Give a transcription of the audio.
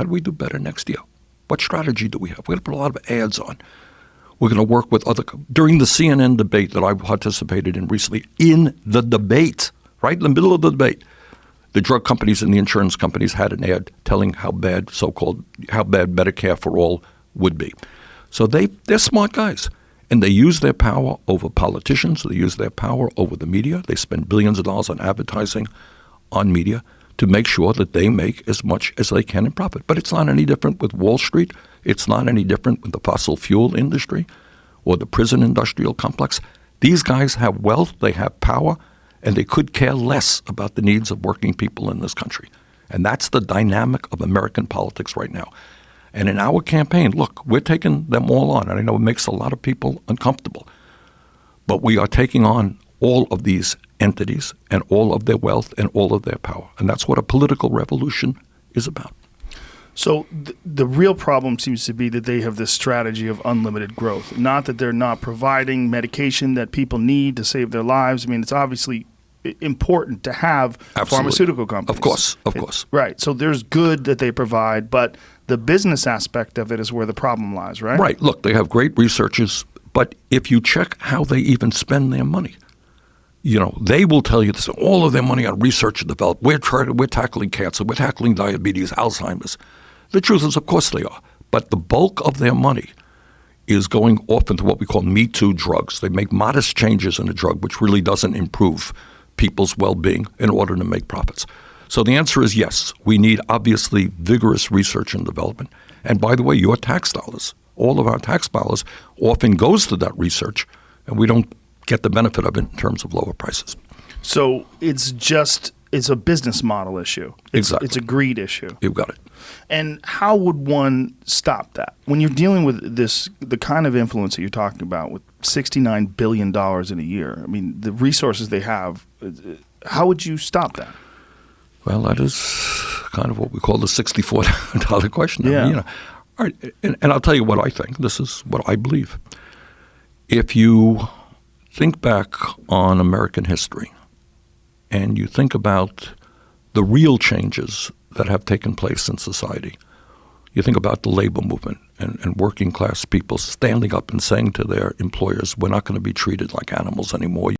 How do we do better next year? What strategy do we have? We're going to put a lot of ads on. We're going to work with during the CNN debate that I participated in recently, in the debate, right in the middle of the debate, the drug companies and the insurance companies had an ad telling how bad Medicare for all would be. So they're smart guys, and they use their power over politicians. They use their power over the media. They spend billions of dollars on advertising on media to make sure that they make as much as they can in profit. But it's not any different with Wall Street. It's not any different with the fossil fuel industry or the prison industrial complex. These guys have wealth, they have power, and they could care less about the needs of working people in this country. And that's the dynamic of American politics right now. And in our campaign, look, we're taking them all on. And I know it makes a lot of people uncomfortable. But we are taking on all of these entities and all of their wealth and all of their power. And that's what a political revolution is about. So the real problem seems to be that they have this strategy of unlimited growth, not that they're not providing medication that people need to save their lives. I mean, it's obviously important to have pharmaceutical companies. Of course. Right. So there's good that they provide, but the business aspect of it is where the problem lies, right? Right. Look, they have great researchers, but if you check how they even spend their money, they will tell you this, all of their money on research and development. We're tackling cancer. We're tackling diabetes, Alzheimer's. The truth is, of course they are. But the bulk of their money is going off into what we call Me Too drugs. They make modest changes in a drug, which really doesn't improve people's well-being in order to make profits. So the answer is yes. We need, obviously, vigorous research and development. And by the way, your tax dollars, all of our tax dollars often goes to that research, and we don't get the benefit of it in terms of lower prices. So it's a business model issue. Exactly. It's a greed issue. You've got it. And how would one stop that? When you're dealing with the kind of influence that you're talking about with $69 billion in a year, I mean, the resources they have, how would you stop that? Well, that is kind of what we call the $64 question. Yeah. I mean, all right, and I'll tell you what I think. This is what I believe. If you think back on American history and you think about the real changes that have taken place in society, you think about the labor movement and working class people standing up and saying to their employers, we're not going to be treated like animals anymore.